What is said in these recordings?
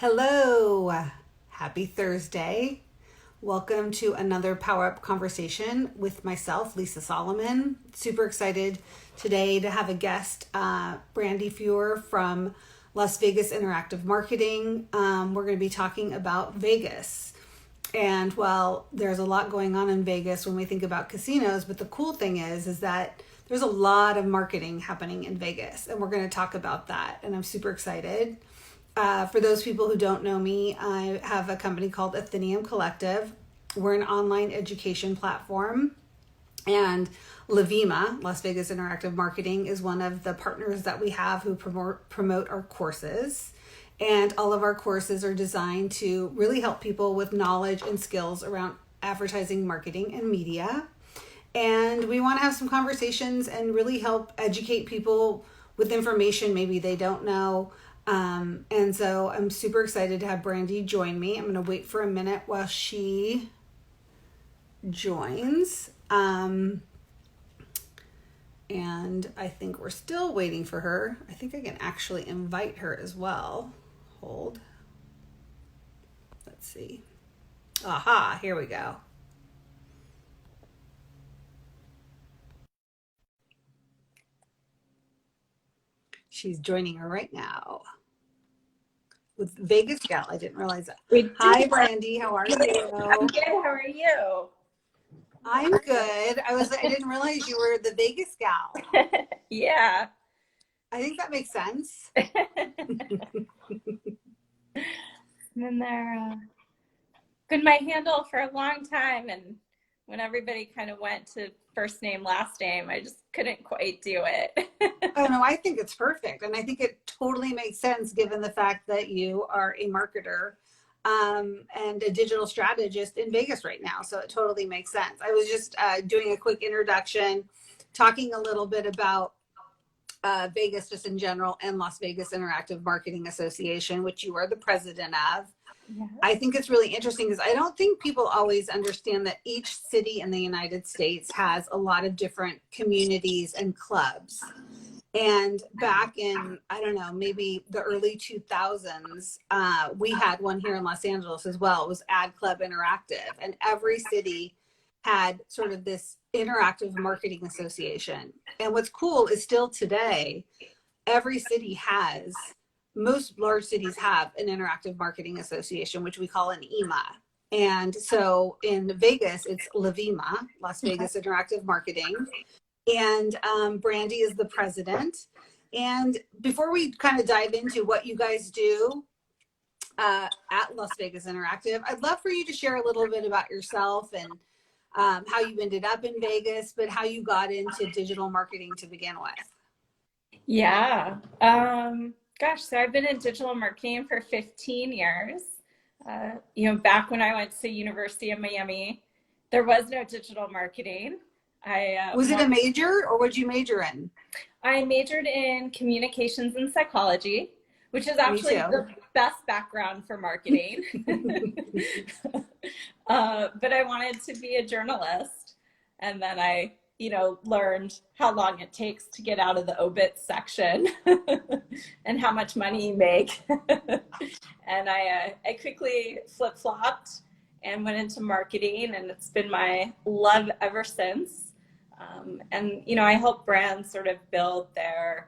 Hello, happy Thursday. Welcome to another Power Up conversation with myself, Lisa Solomon. Super excited today to have a guest, Brandie Feuer from Las Vegas Interactive Marketing. We're going to be talking about Vegas. And well, there's a lot going on in Vegas when we think about casinos, but the cool thing is that there's a lot of marketing happening in Vegas, and we're going to talk about that. And I'm super excited. For those people who don't know me, I have a company called Athenium Collective. We're an online education platform, and LVIMA, Las Vegas Interactive Marketing, is one of the partners that we have who promote our courses. And all of our courses are designed to really help people with knowledge and skills around advertising, marketing, and media. And we want to have some conversations and really help educate people with information maybe they don't know. And so I'm super excited to have Brandie join me. I'm going to wait for a minute while she joins. And I think we're still waiting for her. I think I can actually invite her as well. Hold. Let's see. Aha, here we go. She's joining her right now. With Vegas Gal, I didn't realize that. Hi, Brandie. How are you? I'm good. How are you? I'm good. I didn't realize you were the Vegas Gal. Yeah. I think that makes sense. Been there, been my handle for a long time, and when everybody kind of went to first name, last name, I just couldn't quite do it. Oh no, I think it's perfect, and I think it totally makes sense given the fact that you are a marketer and a digital strategist in Vegas right now. So it totally makes sense. I was just doing a quick introduction, talking a little bit about Vegas just in general and Las Vegas Interactive Marketing Association, which you are the president of. Yeah. I think it's really interesting because I don't think people always understand that each city in the United States has a lot of different communities and clubs. And back in, I don't know, maybe the early 2000s, we had one here in Los Angeles as well. It was Ad Club Interactive. And every city had sort of this interactive marketing association. And what's cool is still today, every city has, most large cities have an interactive marketing association, which we call an EMA. And so in Vegas, it's LVIMA, Las Vegas Interactive Marketing. And Brandie is the president. And before we kind of dive into what you guys do at Las Vegas Interactive, I'd love for you to share a little bit about yourself and how you ended up in Vegas, but how you got into digital marketing to begin with. Yeah. Gosh, so I've been in digital marketing for 15 years. Back when I went to University of Miami, there was no digital marketing. Was it a major, or what did you major in? I majored in communications and psychology, which is actually the best background for marketing. But I wanted to be a journalist. And then I, learned how long it takes to get out of the obit section and how much money you make. And I quickly flip-flopped and went into marketing, and it's been my love ever since. I help brands sort of build their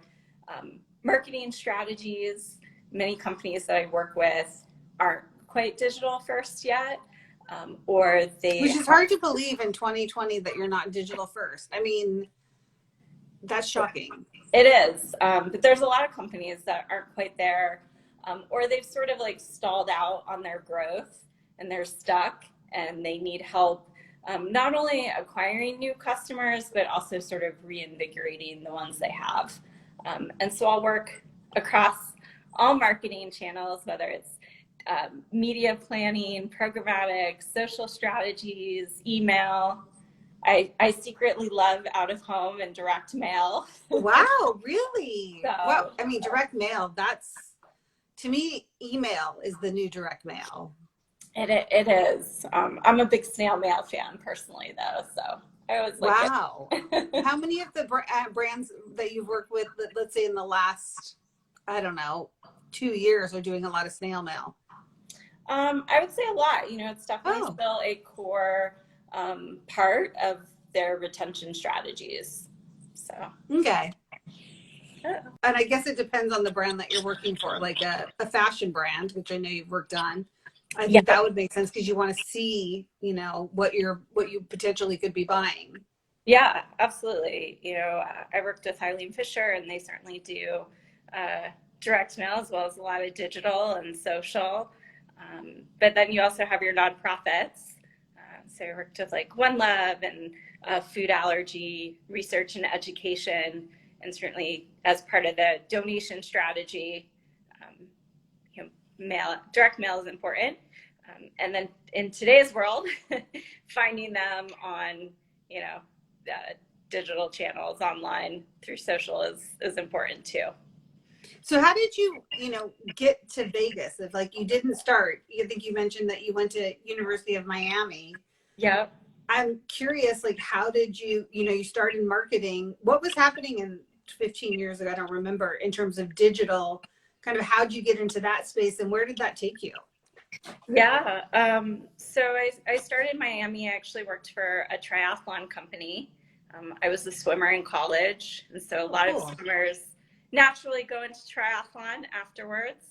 marketing strategies. Many companies that I work with aren't quite digital first yet, which is hard to believe in 2020 that you're not digital first. I mean, that's shocking. It is, but there's a lot of companies that aren't quite there, or they've sort of like stalled out on their growth and they're stuck and they need help. Not only acquiring new customers, but also sort of reinvigorating the ones they have. And so I'll work across all marketing channels, whether it's media planning, programmatic, social strategies, email. I secretly love out of home and direct mail. Wow, really? So, well, I mean, direct mail, that's, to me, email is the new direct mail. It is. I'm a big snail mail fan personally, though, so I always like wow. How many of the brands that you've worked with, let's say in the last, I don't know, 2 years, are doing a lot of snail mail? I would say a lot. It's definitely Oh, still a core part of their retention strategies. So, okay. yeah. And I guess it depends on the brand that you're working for, like a fashion brand, which I know you've worked on. I think that Yep. would make sense because you want to see, what you potentially could be buying. Yeah, absolutely. I worked with Eileen Fisher, and they certainly do uh, direct mail as well as a lot of digital and social. But then you also have your nonprofits. So I worked with like One Love and food allergy research and education, and certainly as part of the donation strategy, um, direct mail is important. And then in today's world, finding them on, you know, digital channels online through social is important too. So how did you, get to Vegas? If like you didn't start, I think you mentioned that you went to University of Miami. Yep. I'm curious, like, how did you, you started marketing? What was happening in 15 years ago? I don't remember in terms of digital. Kind of how'd you get into that space and where did that take you? Yeah. So I started in Miami. I actually worked for a triathlon company. I was a swimmer in college. And so a Oh, lot of cool. swimmers naturally go into triathlon afterwards.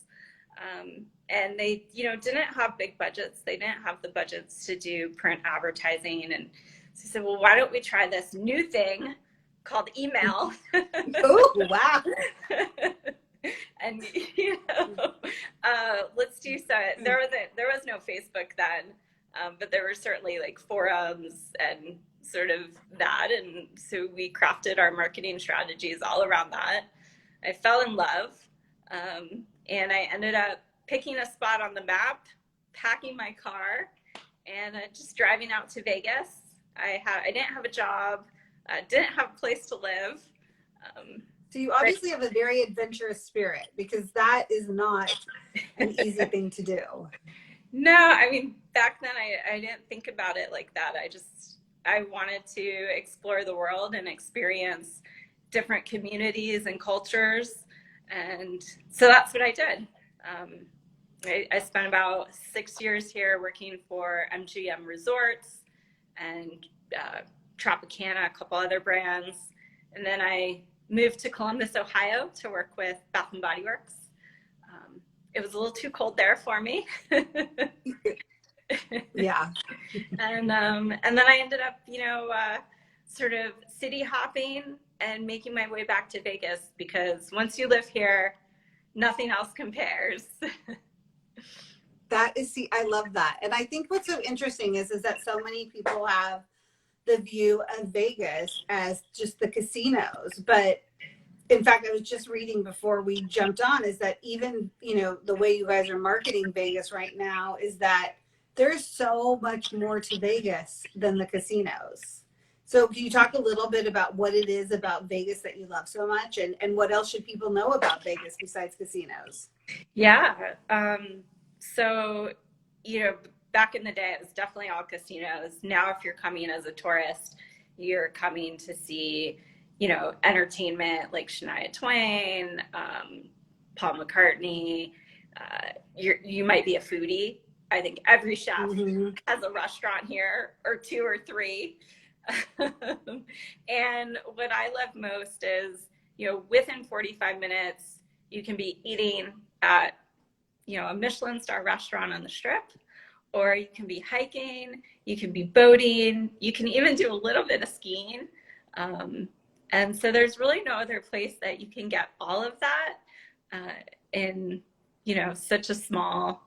And they, didn't have big budgets. They didn't have the budgets to do print advertising. And so I said, well, why don't we try this new thing called email? Oh, wow. And let's do so. There was no Facebook then, but there were certainly like forums and sort of that, and so we crafted our marketing strategies all around that. I fell in love, and I ended up picking a spot on the map, packing my car, and just driving out to Vegas. I didn't have a job, didn't have a place to live. Um, So you but obviously have a very adventurous spirit because that is not an easy thing to do. no, I mean back then I didn't think about it like that. I wanted to explore the world and experience different communities and cultures, and so that's what I did. Um, I spent about 6 years here working for MGM Resorts and Tropicana, a couple other brands. And then I moved to Columbus, Ohio to work with Bath and Body Works. It was a little too cold there for me. Yeah. And then I ended up, sort of city hopping and making my way back to Vegas because once you live here, nothing else compares. That is, see, I love that. And I think what's so interesting is that so many people have the view of Vegas as just the casinos. But in fact, I was just reading before we jumped on is that even, the way you guys are marketing Vegas right now is that there's so much more to Vegas than the casinos. So can you talk a little bit about what it is about Vegas that you love so much and what else should people know about Vegas besides casinos? Yeah. So, you know, back in the day, it was definitely all casinos. Now, if you're coming as a tourist, you're coming to see, entertainment like Shania Twain, Paul McCartney. You might be a foodie. I think every chef Mm-hmm. has a restaurant here, or two or three. And what I love most is, within 45 minutes, you can be eating at, a Michelin star restaurant on the strip, or you can be hiking, you can be boating, you can even do a little bit of skiing. Um, and so there's really no other place that you can get all of that in, such a small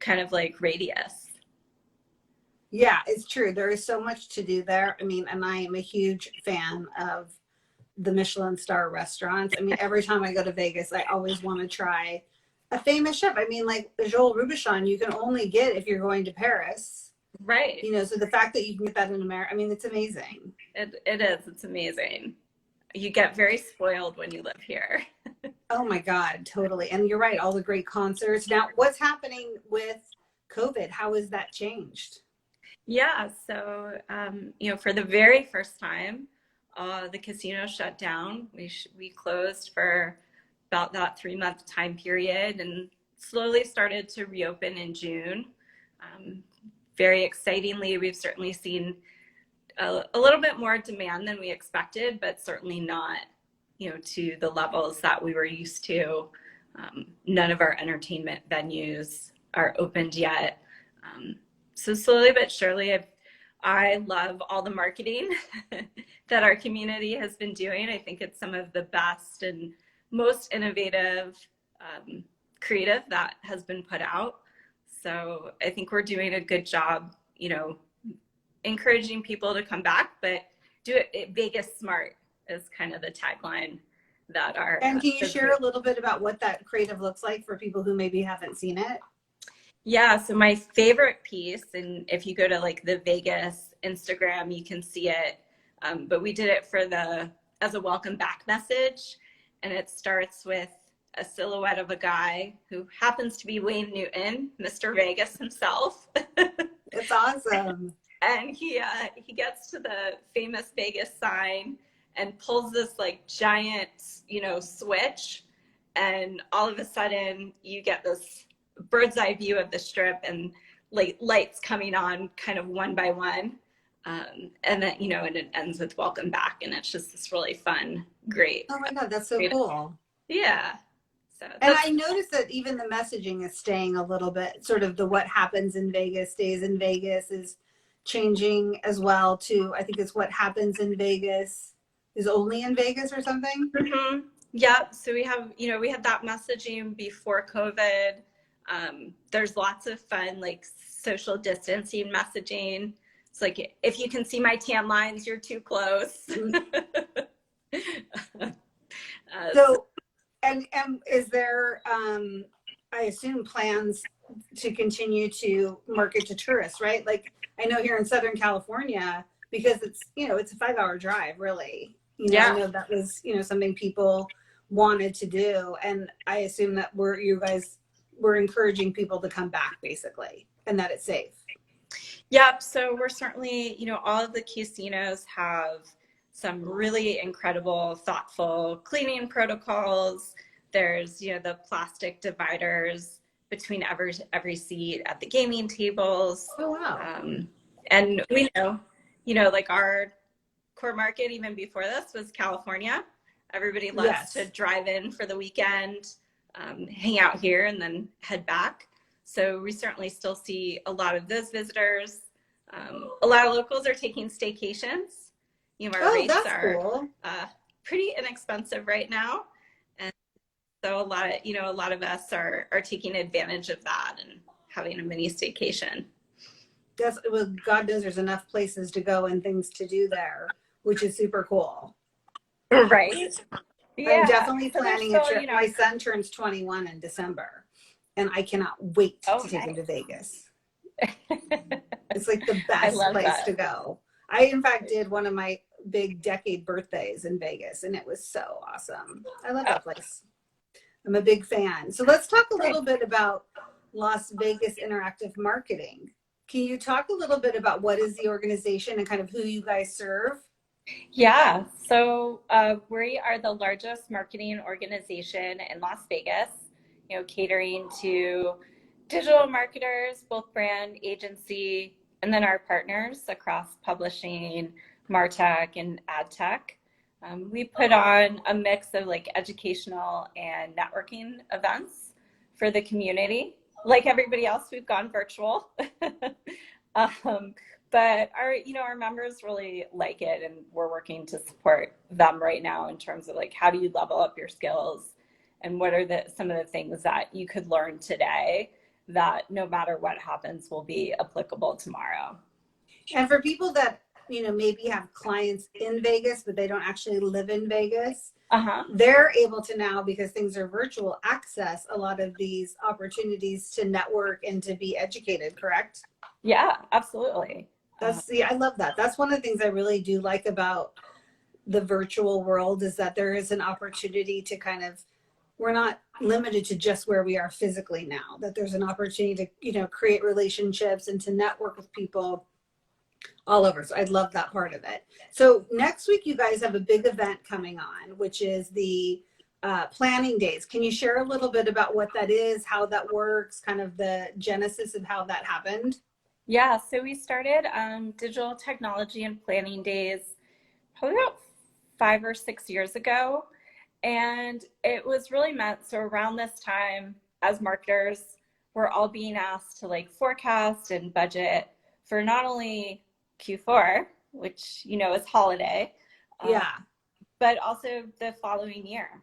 kind of like radius. Yeah, it's true. There is so much to do there. I mean, and I am a huge fan of the Michelin star restaurants. I mean, every time I go to Vegas, I always want to try a famous chef. I mean, like Joel Robuchon, you can only get if you're going to Paris. Right. So the fact that you can get that in America, I mean, it's amazing. It is. It's amazing. You get very spoiled when you live here. Oh my God, totally. And you're right, all the great concerts. Now, what's happening with COVID? How has that changed? Yeah, so for the very first time, the casino shut down. We closed for about that 3-month time period, and slowly started to reopen in June. Very excitingly, we've certainly seen a little bit more demand than we expected, but certainly not, to the levels that we were used to. None of our entertainment venues are opened yet. So slowly but surely, I love all the marketing that our community has been doing. I think it's some of the best and most innovative creative that has been put out. So I think we're doing a good job, encouraging people to come back, but do it Vegas smart is kind of the tagline that our And can you share a little bit about what that creative looks like for people who maybe haven't seen it? Yeah, so my favorite piece, and if you go to like the Vegas Instagram, you can see it. But we did it as a welcome back message, and it starts with a silhouette of a guy who happens to be Wayne Newton, Mr. Vegas himself. It's awesome. And he gets to the famous Vegas sign and pulls this like giant, switch, and all of a sudden you get this bird's eye view of the strip and lights coming on kind of one by one. And then, and it ends with welcome back. And it's just this really fun, great. Oh my God, that's so cool. Yeah. And I noticed that even the messaging is staying a little bit, sort of the what happens in Vegas stays in Vegas is changing as well to, I think it's what happens in Vegas is only in Vegas or something. Mm-hmm. Yeah. So we have, we had that messaging before COVID. There's lots of fun, like social distancing messaging. It's like, if you can see my tan lines, you're too close. And is there, I assume, plans to continue to market to tourists, right? Like I know here in Southern California, because it's, it's a 5-hour drive, really. Yeah. I know that was, something people wanted to do. And I assume that we're encouraging people to come back, basically, and that it's safe. Yep. So we're certainly, all of the casinos have some really incredible, thoughtful cleaning protocols. There's, the plastic dividers between every seat at the gaming tables. Oh, wow. And we know, like our core market, even before this, was California. Everybody loves to drive in for the weekend, hang out here, and then head back. So we certainly still see a lot of those visitors. A lot of locals are taking staycations. Our rates are cool. Pretty inexpensive right now. And so a lot of us are taking advantage of that and having a mini staycation. God knows there's enough places to go and things to do there, which is super cool. Right. Yeah. I'm definitely planning a trip. My son turns 21 in December, and I cannot wait to take him to Vegas. It's like the best place to go. I, in fact, did one of my big decade birthdays in Vegas, and it was so awesome. I love that place. I'm a big fan. So let's talk a little bit about Las Vegas Interactive Marketing. Can you talk a little bit about what is the organization and kind of who you guys serve? Yeah, so we are the largest marketing organization in Las Vegas, catering to digital marketers, both brand, agency, and then our partners across publishing, MarTech, and AdTech. We put on a mix of like educational and networking events for the community. Like everybody else, we've gone virtual. But our members really like it, and we're working to support them right now in terms of like, how do you level up your skills, and what are some of the things that you could learn today that no matter what happens will be applicable tomorrow. And for people that, maybe have clients in Vegas, but they don't actually live in Vegas, they're able to now, because things are virtual, access a lot of these opportunities to network and to be educated, correct? Yeah, absolutely. I love that. That's one of the things I really do like about the virtual world, is that there is an opportunity to we're not limited to just where we are physically now, that there's an opportunity to, create relationships and to network with people all over. So I love that part of it. So next week, you guys have a big event coming on, which is the planning days. Can you share a little bit about what that is, how that works, kind of the genesis of how that happened? Yeah, so we started digital technology and planning days probably about 5 or 6 years ago. And it was really meant, so around this time, as marketers, we're all being asked to like forecast and budget for not only Q4, which, is holiday, uh, Yeah. but also the following year.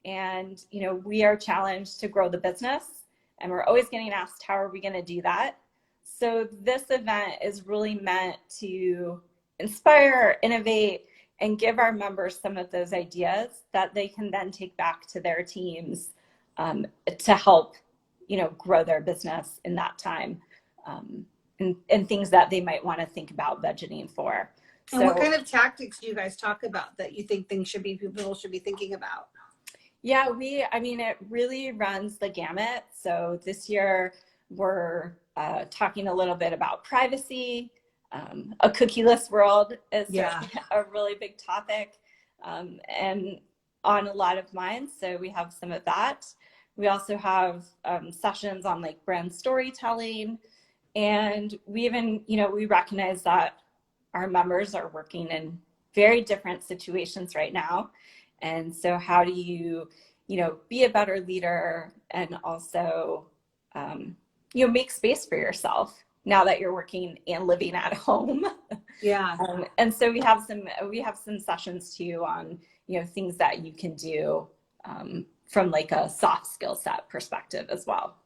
And, we are challenged to grow the business, and we're always getting asked, how are we going to do that? So this event is really meant to inspire, innovate, and give our members some of those ideas that they can then take back to their teams to help, grow their business in that time, and things that they might want to think about budgeting for. And what So kind of tactics do you guys talk about that you think people should be thinking about? yeah, it really runs the gamut. So this year we're talking a little bit about privacy. A cookieless world is Yeah. a really big topic, and on a lot of minds. So we have some of that. We also have sessions on like brand storytelling. And we even, we recognize that our members are working in very different situations right now. And so how do you, be a better leader and also, make space for yourself now that you're working and living at home. Yeah. And so we have some sessions too on, things that you can do from like a soft skill set perspective as well.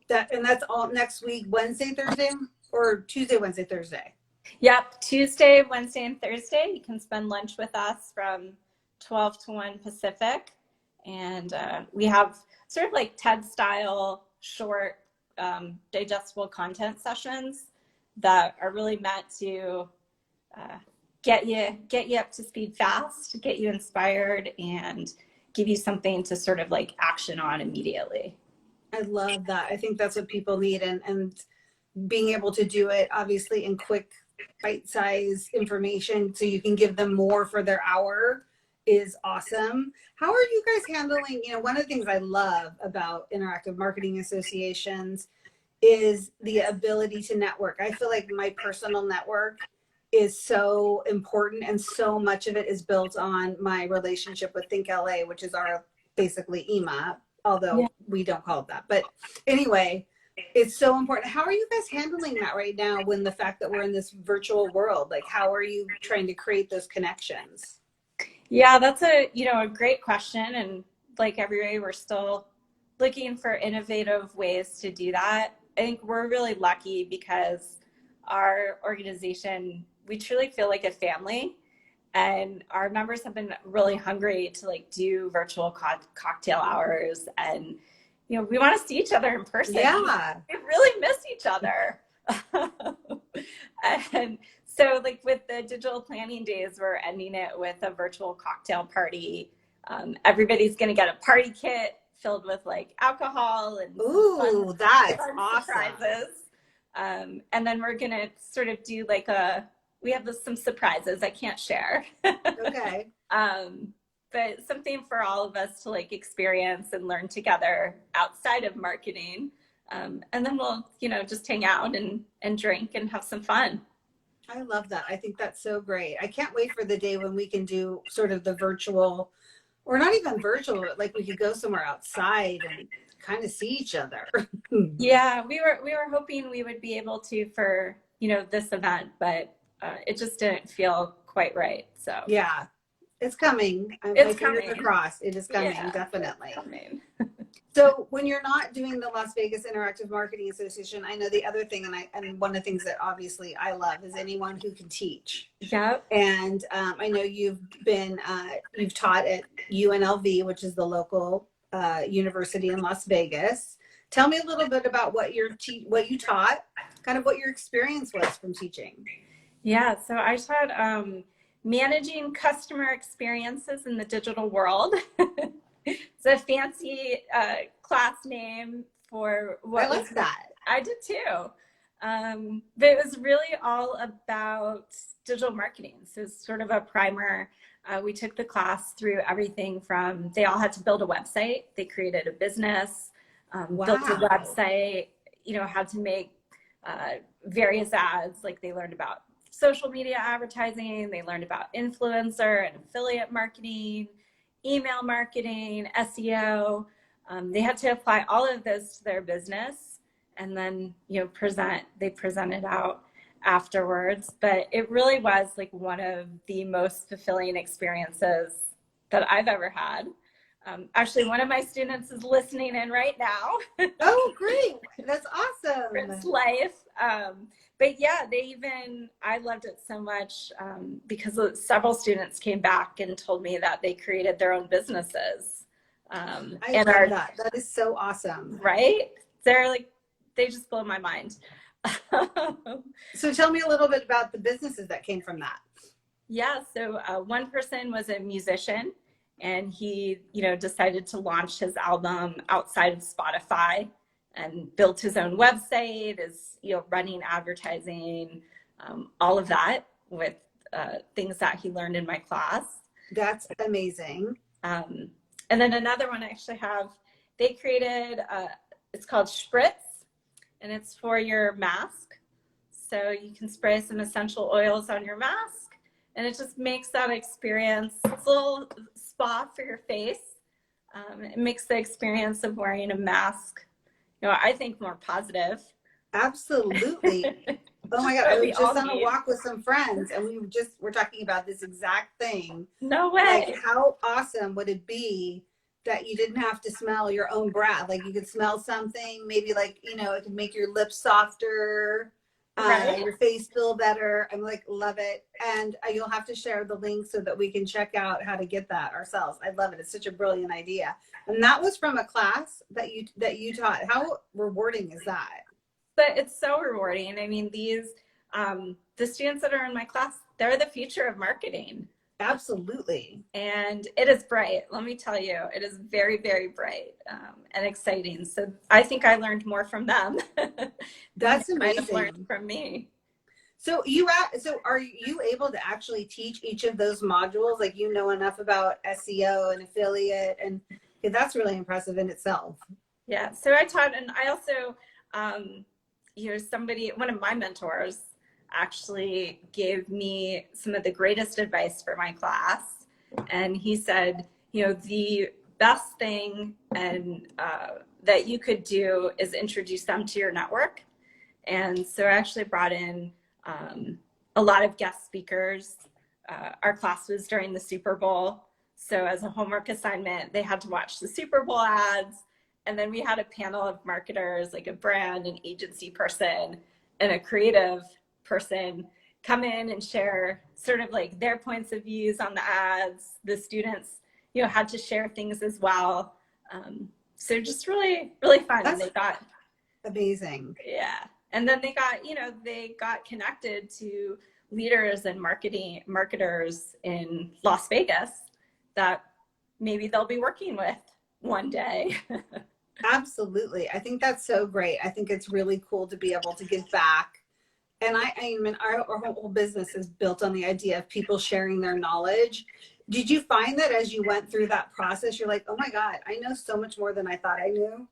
And that's all next week, Wednesday, Thursday, or Tuesday, Wednesday, Thursday. Yep, Tuesday, Wednesday, and Thursday. You can spend lunch with us from 12 to 1 Pacific. And we have sort of like TED style, short, digestible content sessions that are really meant to get you up to speed fast, get you inspired, and give you something to sort of like action on immediately. I love that. I think that's what people need, and being able to do it obviously in quick bite-sized information so you can give them more for their hour is awesome. How are you guys handling, one of the things I love about interactive marketing associations is the ability to network. I feel like my personal network is so important, and so much of it is built on my relationship with Think LA, which is our basically EMA, although Yeah. we don't call it that. But anyway, it's so important. How are you guys handling that right now when the fact that we're in this virtual world? Like, how are you trying to create those connections? Yeah, that's a great question. And like everywhere, we're still looking for innovative ways to do that. I think we're really lucky because our organization, we truly feel like a family, and our members have been really hungry to like do virtual cocktail hours, and we want to see each other in person. Yeah. We really miss each other. And so like with the digital planning days, we're ending it with a virtual cocktail party. Everybody's going to get a party kit filled with like alcohol and Ooh, that's fun awesome. surprises. And then we're going to sort of do like we have some surprises I can't share. Okay. But something for all of us to like experience and learn together outside of marketing. And then we'll, just hang out and drink and have some fun. I love that. I think that's so great. I can't wait for the day when we can do sort of the virtual, or not even virtual, but like we could go somewhere outside and kind of see each other. Yeah, we were hoping we would be able to for, this event, but it just didn't feel quite right. So Yeah, it's coming. My it's fingers coming. are crossed. It is coming, Yeah, definitely. it's coming. So when you're not doing the Las Vegas Interactive Marketing Association, I know the other thing, and one of the things that obviously I love is anyone who can teach. Yep. And I know you've taught at UNLV, which is the local university in Las Vegas. Tell me a little bit about what you taught, kind of what your experience was from teaching. Yeah, so I taught managing customer experiences in the digital world. It's a fancy class name for what I like that. I did too. But it was really all about digital marketing. So it's sort of a primer We took the class through everything from, they all had to build a website. They created a business, built a Wow. website, had to make various ads. Like they learned about social media advertising. They learned about influencer and affiliate marketing, email marketing, SEO. They had to apply all of this to their business and then, they present it out afterwards. But it really was like one of the most fulfilling experiences that I've ever had. Actually, one of my students is listening in right now. Oh, great. That's For its awesome. life. But yeah, I loved it so much because several students came back and told me that they created their own businesses. I And love that. That is so awesome. right? They just blow my mind. So tell me a little bit about the businesses that came from that. Yeah, so one person was a musician and he, decided to launch his album outside of Spotify and built his own website, is, running advertising, all of that with things that he learned in my class. That's amazing. And then another one I actually have, they created, it's called Spritz, and it's for your mask. So you can spray some essential oils on your mask, and it just makes that experience, it's a little spa for your face. It makes the experience of wearing a mask, I think more positive. Absolutely. Oh my God. I We was just all on a need. walk with some friends and we're talking about this exact thing. No Like, way. how awesome would it be that you didn't have to smell your own breath? Like, you could smell something, maybe like, it could make your lips softer, Right? your face feel better. I'm like, love it. And you'll have to share the link so that we can check out how to get that ourselves. I love it. It's such a brilliant idea. And that was from a class that you taught. How rewarding is that? But it's so rewarding. I mean, the students that are in my class, they're the future of marketing. Absolutely. And it is bright. Let me tell you, it is very, very bright and exciting. So I think I learned more from them than That's they might have learned amazing. from me. So are you able to actually teach each of those modules? Like, enough about SEO and affiliate, and that's really impressive in itself. Yeah. So I taught, and I also, one of my mentors actually gave me some of the greatest advice for my class. And he said, the best thing that you could do is introduce them to your network. And so I actually brought in a lot of guest speakers. Our class was during the Super Bowl. So as a homework assignment, they had to watch the Super Bowl ads. And then we had a panel of marketers, like a brand and agency person and a creative person, come in and share sort of like their points of views on the ads. The students, had to share things as well. So just really, really fun. That's And they got amazing. yeah. And then they got connected to leaders and marketers in Las Vegas that maybe they'll be working with one day. Absolutely. I think that's so great. I think it's really cool to be able to give back. And I mean, our whole business is built on the idea of people sharing their knowledge. Did you find that as you went through that process, you're like, oh my God, I know so much more than I thought I knew?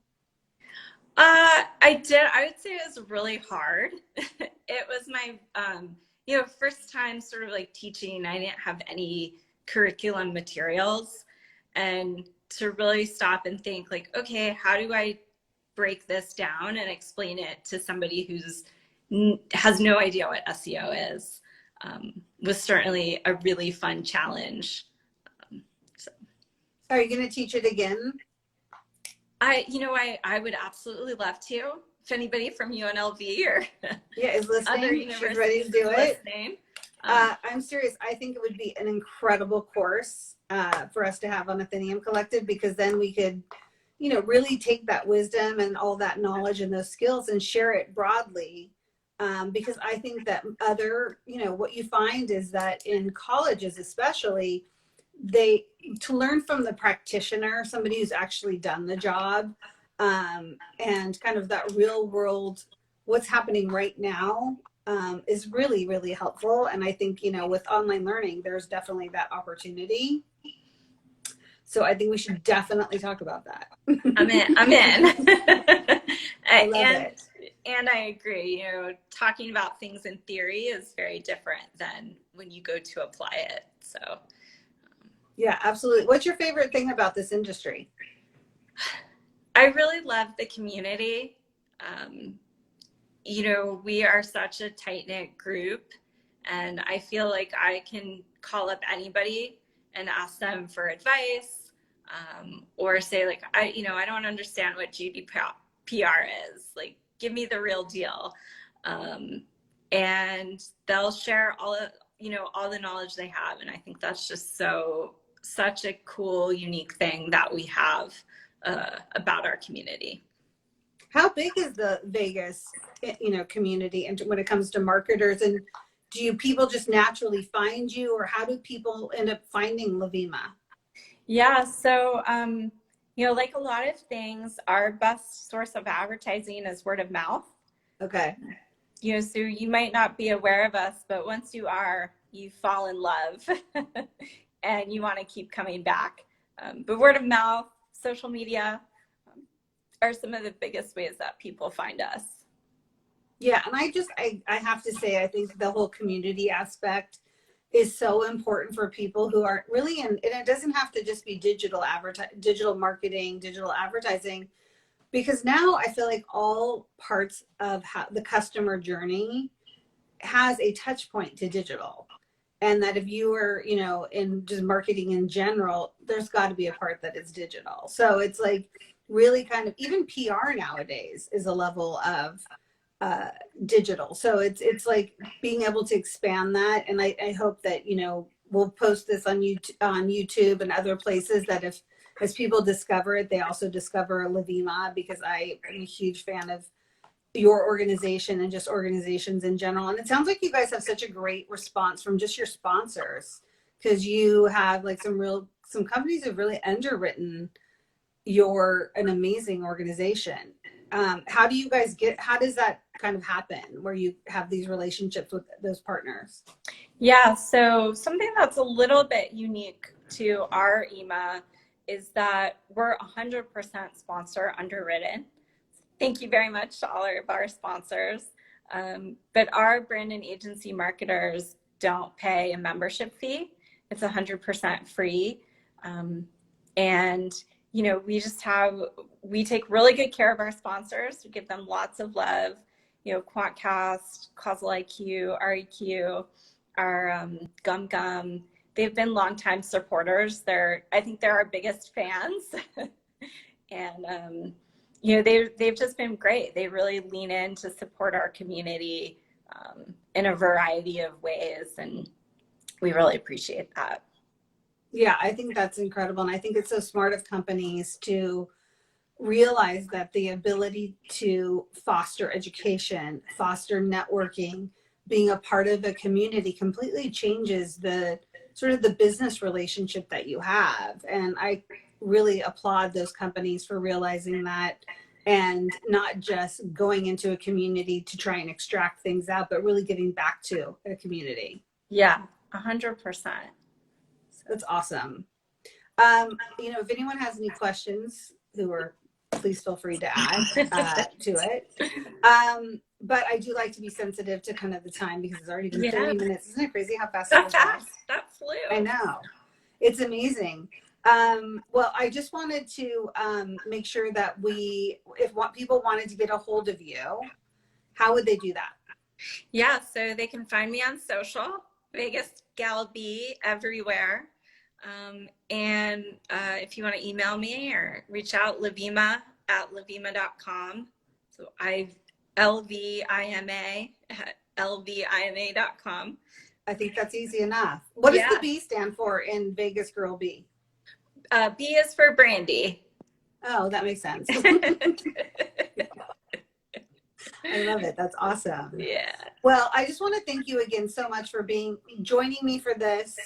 I did. I would say it was really hard. It was my, first time sort of like teaching. I didn't have any curriculum materials, and to really stop and think like, okay, how do I break this down and explain it to somebody has no idea what SEO is, was certainly a really fun challenge. So. Are you going to teach it again? I would absolutely love to. If anybody from UNLV or is listening, other she's ready to do it. Listening. I'm serious. I think it would be an incredible course for us to have on Athenium Collective, because then we could, really take that wisdom and all that knowledge and those skills and share it broadly. Because I think that what you find is that in colleges, especially, to learn from the practitioner, somebody who's actually done the job, and kind of that real world, what's happening right now, is really, really helpful. And I think, with online learning, there's definitely that opportunity. So I think we should definitely talk about that. I'm in. I love it. And I agree, talking about things in theory is very different than when you go to apply it. So yeah, absolutely. What's your favorite thing about this industry? I really love the community. We are such a tight-knit group, and I feel like I can call up anybody and ask them for advice, or say like, I don't understand what GDPR is. Like, give me the real deal. And they'll share all the knowledge they have. And I think that's just such a cool, unique thing that we have about our community. How big is the Vegas, community, and when it comes to marketers? And do people just naturally find you, or how do people end up finding LVIMA? Yeah, so like a lot of things, our best source of advertising is word of mouth. Okay. So you might not be aware of us, but once you are, you fall in love and you want to keep coming back. But word of mouth, social media are some of the biggest ways that people find us. Yeah, and I have to say, I think the whole community aspect is so important for people who are really in, and it doesn't have to just be digital marketing, digital advertising, because now I feel like all parts of how the customer journey has a touch point to digital. And that if you are, in just marketing in general, there's got to be a part that is digital. So it's like really kind of, even PR nowadays is a level of digital. So it's like being able to expand that. And I hope that, we'll post this on YouTube and other places, that as people discover it, they also discover LVIMA, because I am a huge fan of your organization and just organizations in general. And it sounds like you guys have such a great response from just your sponsors, because you have like some companies have really underwritten an amazing organization. How does that kind of happen, where you have these relationships with those partners? Yeah, so something that's a little bit unique to our EMA is that we're 100% sponsor underwritten. Thank you very much to all of our sponsors. But our brand and agency marketers don't pay a membership fee. It's 100% free. And we take really good care of our sponsors. We give them lots of love. Quantcast, Causal IQ, REQ, our Gum Gum. They've been longtime supporters. I think they're our biggest fans. And they've just been great. They really lean in to support our community in a variety of ways, and we really appreciate that. Yeah, I think that's incredible. And I think it's so smart of companies to realize that the ability to foster education, foster networking, being a part of a community completely changes the sort of the business relationship that you have. And I really applaud those companies for realizing that, and not just going into a community to try and extract things out, but really giving back to a community. Yeah, 100%. That's awesome. If anyone has any questions, please feel free to add to it. But I do like to be sensitive to kind of the time, because it's already been 30 minutes. Isn't it crazy how fast that fast? That flew. I know. It's amazing. Well, I just wanted to make sure that if people wanted to get a hold of you, how would they do that? Yeah, so they can find me on social, Vegas Gal B, everywhere. And if you want to email me or reach out, LVIMA at LVIMA.com. So LVIMA at LVIMA.com. I think that's easy enough. What does the B stand for in Vegas Girl B? B is for Brandie. Oh, that makes sense. I love it. That's awesome. Yeah. Well, I just want to thank you again so much for joining me for this,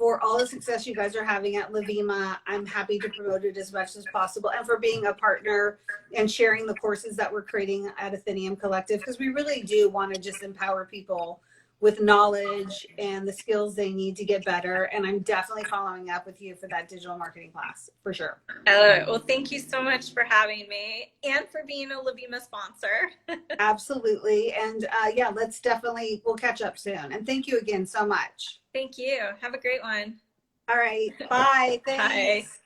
for all the success you guys are having at LVIMA. I'm happy to promote it as much as possible, and for being a partner and sharing the courses that we're creating at Athenium Collective, because we really do want to just empower people with knowledge and the skills they need to get better. And I'm definitely following up with you for that digital marketing class, for sure. Well, thank you so much for having me and for being a LVIMA sponsor. Absolutely. And yeah, we'll catch up soon. And thank you again so much. Thank you. Have a great one. All right. Bye. Thanks. Bye.